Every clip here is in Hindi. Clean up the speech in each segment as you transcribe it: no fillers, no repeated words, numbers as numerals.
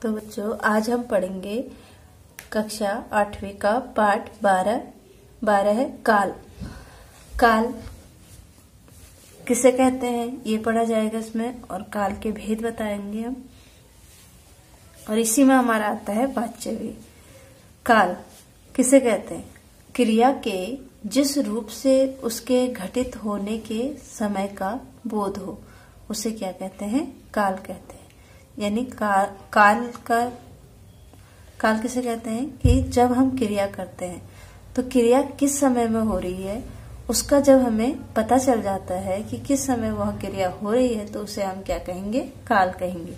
तो बच्चों आज हम पढ़ेंगे कक्षा 8वीं का पाठ 12 है काल। काल किसे कहते हैं ये पढ़ा जाएगा इसमें, और काल के भेद बताएंगे हम। और इसी में हमारा आता है वाच्य भी। काल किसे कहते हैं? क्रिया के जिस रूप से उसके घटित होने के समय का बोध हो उसे क्या कहते हैं? काल कहते हैं। यानी काल किसे कहते हैं कि जब हम क्रिया करते हैं तो क्रिया किस समय में हो रही है उसका जब हमें पता चल जाता है कि किस समय वह क्रिया हो रही है तो उसे हम क्या कहेंगे? काल कहेंगे।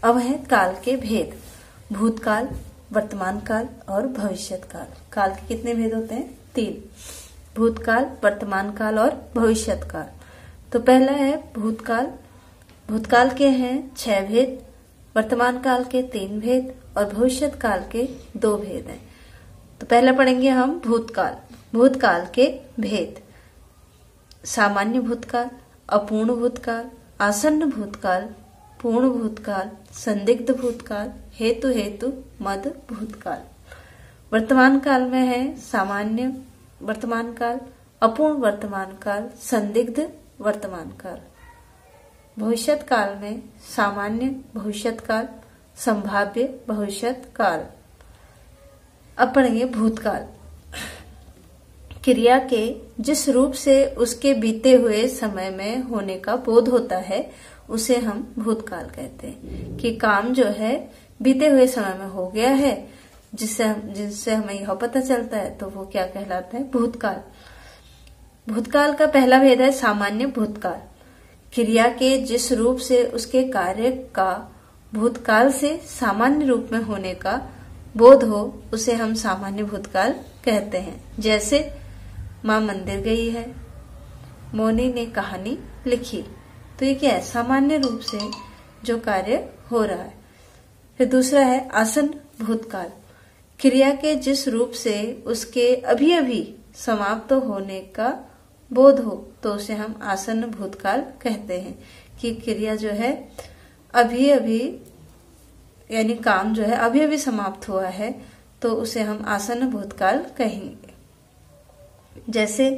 अब है काल के भेद। भूतकाल, वर्तमान काल और भविष्यत काल। काल के कितने भेद होते हैं? 3। भूतकाल, वर्तमान काल और भविष्यत काल। तो पहला है भूतकाल। भूतकाल के हैं 6 भेद, वर्तमान काल के 3 भेद और भविष्यत काल के 2 भेद हैं। तो पहला पढ़ेंगे हम भूतकाल। भूतकाल के भेद: सामान्य भूतकाल, अपूर्ण भूतकाल, आसन्न भूतकाल, पूर्ण भूतकाल, संदिग्ध भूतकाल, हेतु मद भूतकाल। वर्तमान काल में है सामान्य वर्तमान काल, अपूर्ण वर्तमान काल, संदिग्ध वर्तमान काल। भविष्यत काल में सामान्य भविष्यत काल, संभाव्य भविष्यत काल। अब पढ़ेंगे भूतकाल। क्रिया के जिस रूप से उसके बीते हुए समय में होने का बोध होता है उसे हम भूतकाल कहते हैं। कि काम जो है बीते हुए समय में हो गया है जिससे हमें यह पता चलता है तो वो क्या कहलाता है? भूतकाल। भूतकाल का पहला भेद है सामान्य भूतकाल। क्रिया के जिस रूप से उसके कार्य का भूतकाल से सामान्य रूप में होने का बोध हो उसे हम सामान्य भूतकाल कहते हैं। जैसे माँ मंदिर गई है, मोनी ने कहानी लिखी। तो ये क्या है? सामान्य रूप से जो कार्य हो रहा है। फिर दूसरा है आसन्न भूतकाल। क्रिया के जिस रूप से उसके अभी अभी समाप्त होने का बोध हो तो उसे हम आसन्न भूतकाल कहते हैं। कि क्रिया जो है अभी अभी यानी काम जो है अभी अभी समाप्त हुआ है तो उसे हम आसन्न भूतकाल कहेंगे। जैसे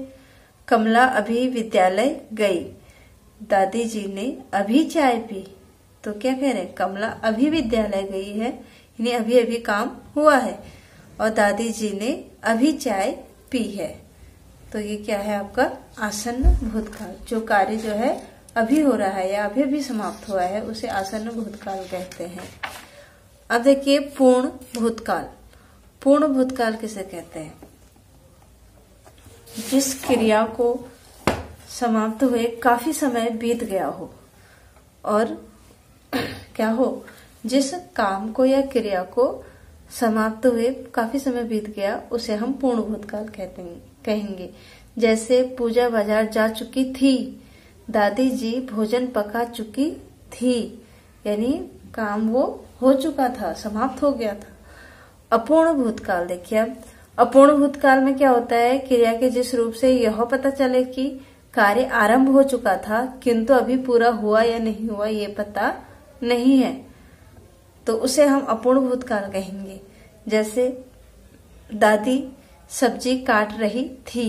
कमला अभी विद्यालय गई, दादी जी ने अभी चाय पी। तो क्या कह रहे हैं? कमला अभी विद्यालय गई है यानी अभी अभी काम हुआ है और दादी जी ने अभी चाय पी है। तो ये क्या है आपका? आसन्न भूतकाल। जो कार्य जो है अभी हो रहा है या अभी अभी समाप्त हुआ है उसे आसन्न भूतकाल कहते हैं। अब देखिए पूर्ण भूतकाल। पूर्ण भूतकाल किसे कहते हैं? जिस क्रिया को समाप्त हुए काफी समय बीत गया हो और क्या हो? जिस काम को या क्रिया को समाप्त हुए काफी समय बीत गया उसे हम पूर्ण भूतकाल कहेंगे। जैसे पूजा बाजार जा चुकी थी, दादी जी भोजन पका चुकी थी। यानी काम वो हो चुका था, समाप्त हो गया था। अपूर्ण भूतकाल देखिए। अब अपूर्ण भूतकाल में क्या होता है? क्रिया के जिस रूप से यह पता चले कि कार्य आरंभ हो चुका था किंतु अभी पूरा हुआ या नहीं हुआ ये पता नहीं है तो उसे हम अपूर्ण भूतकाल कहेंगे। जैसे दादी सब्जी काट रही थी,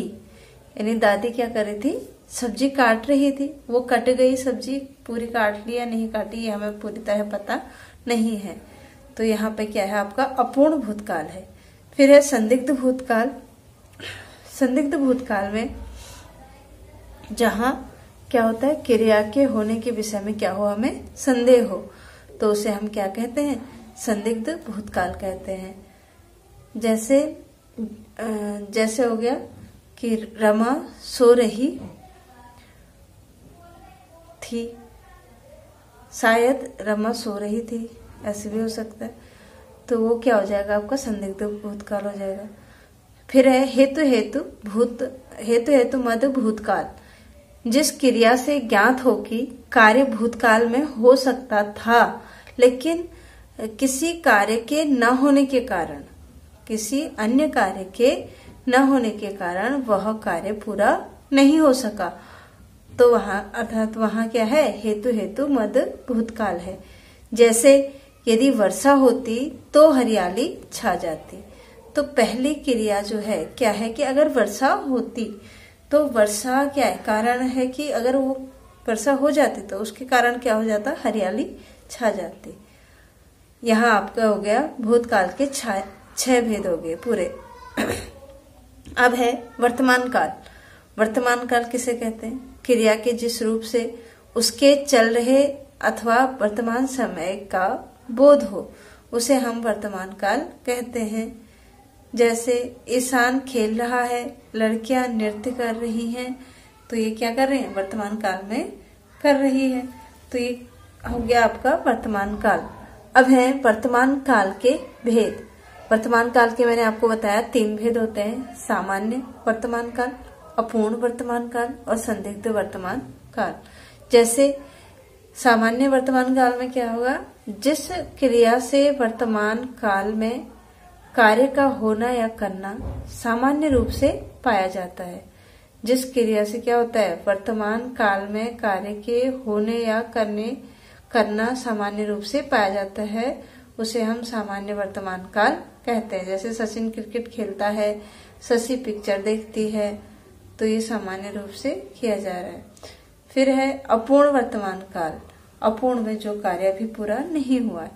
यानी दादी क्या कर रही थी? सब्जी काट रही थी। वो कट गई सब्जी, पूरी काट ली या नहीं काटी ये हमें पूरी तरह पता नहीं है। तो यहाँ पे क्या है आपका? अपूर्ण भूतकाल है। फिर है संदिग्ध भूतकाल। संदिग्ध भूतकाल में जहाँ क्या होता है? क्रिया के होने के विषय में क्या हो? हमें संदेह हो तो उसे हम क्या कहते हैं? संदिग्ध भूतकाल कहते हैं। जैसे हो गया कि रमा सो रही थी, शायद रमा सो रही थी, ऐसे भी हो सकता है। तो वो क्या हो जाएगा? आपका संदिग्ध भूतकाल हो जाएगा। फिर है हेतु मद भूतकाल। जिस क्रिया से ज्ञात हो कि कार्य भूतकाल में हो सकता था लेकिन किसी कार्य के न होने के कारण, किसी अन्य कार्य के न होने के कारण वह कार्य पूरा नहीं हो सका तो वहां क्या है? हेतु मद भूतकाल है। जैसे यदि वर्षा होती तो हरियाली छा जाती। तो पहली क्रिया जो है क्या है कि अगर वर्षा होती तो वर्षा क्या है, कारण है कि अगर वो वर्षा हो जाती तो उसके कारण क्या हो जाता, हरियाली छा जाती। यहाँ आपका हो गया भूतकाल के 6 भेद हो गए पूरे। अब है वर्तमान काल। वर्तमान काल किसे कहते हैं, क्रिया के जिस रूप से उसके चल रहे अथवा वर्तमान समय का बोध हो उसे हम वर्तमान काल कहते हैं। जैसे ईशान खेल रहा है, लड़कियां नृत्य कर रही हैं, तो ये क्या कर रहे हैं, वर्तमान काल में कर रही है। तो ये हो गया आपका वर्तमान काल। अब है वर्तमान काल के भेद। वर्तमान काल के मैंने आपको बताया 3 भेद होते हैं, सामान्य वर्तमान काल, अपूर्ण वर्तमान काल और संदिग्ध वर्तमान काल। जैसे सामान्य वर्तमान काल में क्या होगा, जिस क्रिया से वर्तमान काल में कार्य का होना या करना सामान्य रूप से पाया जाता है। जिस क्रिया से क्या होता है, वर्तमान काल में कार्य के होने या करना सामान्य रूप से पाया जाता है, उसे हम सामान्य वर्तमान काल कहते हैं। जैसे सचिन क्रिकेट खेलता है, शशि पिक्चर देखती है, तो ये सामान्य रूप से किया जा रहा है। फिर है अपूर्ण वर्तमान काल। अपूर्ण में जो कार्य अभी पूरा नहीं हुआ है,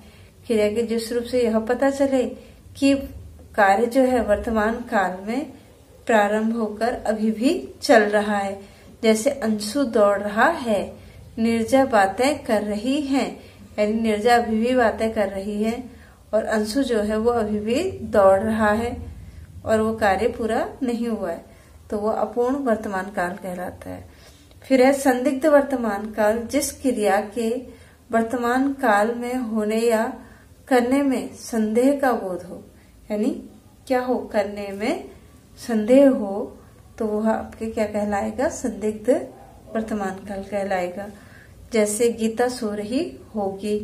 क्रिया के जिस रूप से यह पता चले कि कार्य जो है वर्तमान काल में प्रारंभ होकर अभी भी चल रहा है। जैसे अंशु दौड़ रहा है, नीरजा बातें कर रही है, यानी नीरजा अभी भी बातें कर रही है और अंशु जो है वो अभी भी दौड़ रहा है और वो कार्य पूरा नहीं हुआ है, तो वो अपूर्ण वर्तमान काल कहलाता है। फिर है संदिग्ध वर्तमान काल। जिस क्रिया के वर्तमान काल में होने या करने में संदेह का बोध हो, यानी क्या हो, करने में संदेह हो, तो वह आपके क्या कहलाएगा, संदिग्ध वर्तमान काल कहलाएगा। जैसे गीता सो रही होगी,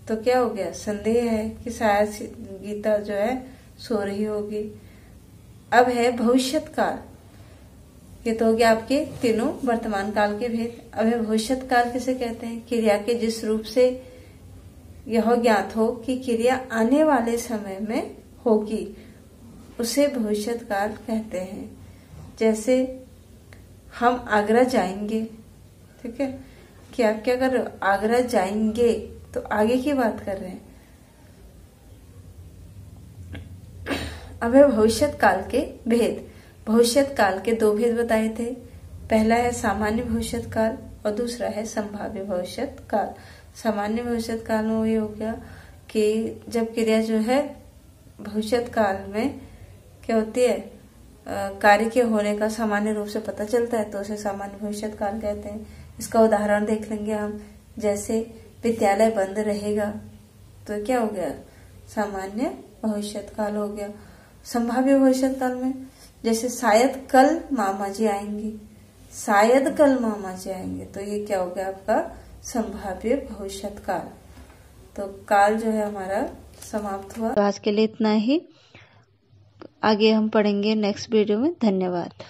तो क्या हो गया, संदेह है कि शायद गीता जो है सो रही होगी। अब है भविष्यत काल। ये तो हो गया आपके तीनों वर्तमान काल के भेद। अब है भविष्यत काल किसे कहते हैं, क्रिया के जिस रूप से यह ज्ञात हो कि क्रिया आने वाले समय में होगी, उसे भविष्यत काल कहते हैं। जैसे हम आगरा जाएंगे, ठीक है, क्या क्या कर रहे हो, आगरा जाएंगे, तो आगे की बात कर रहे हैं। अब है भविष्यत काल के भेद। भविष्यत काल के 2 भेद बताए थे। पहला है सामान्य भविष्यत काल और दूसरा है संभाव्य भविष्यत काल। सामान्य भविष्यत काल में ये हो गया कि जब क्रिया जो है भविष्यत काल में क्या होती है, कार्य के होने का सामान्य रूप से पता चलता है, तो उसे सामान्य भविष्यत काल कहते हैं। इसका उदाहरण देख लेंगे हम। जैसे विद्यालय बंद रहेगा, तो क्या हो गया, सामान्य भविष्यत काल हो गया। संभाव्य भविष्यत काल में जैसे शायद कल मामा जी आएंगे, शायद कल मामा जी आएंगे, तो ये क्या हो गया आपका संभाव्य भविष्यत काल। तो काल जो है हमारा समाप्त हुआ। तो आज के लिए इतना ही, आगे हम पढ़ेंगे नेक्स्ट वीडियो में। धन्यवाद।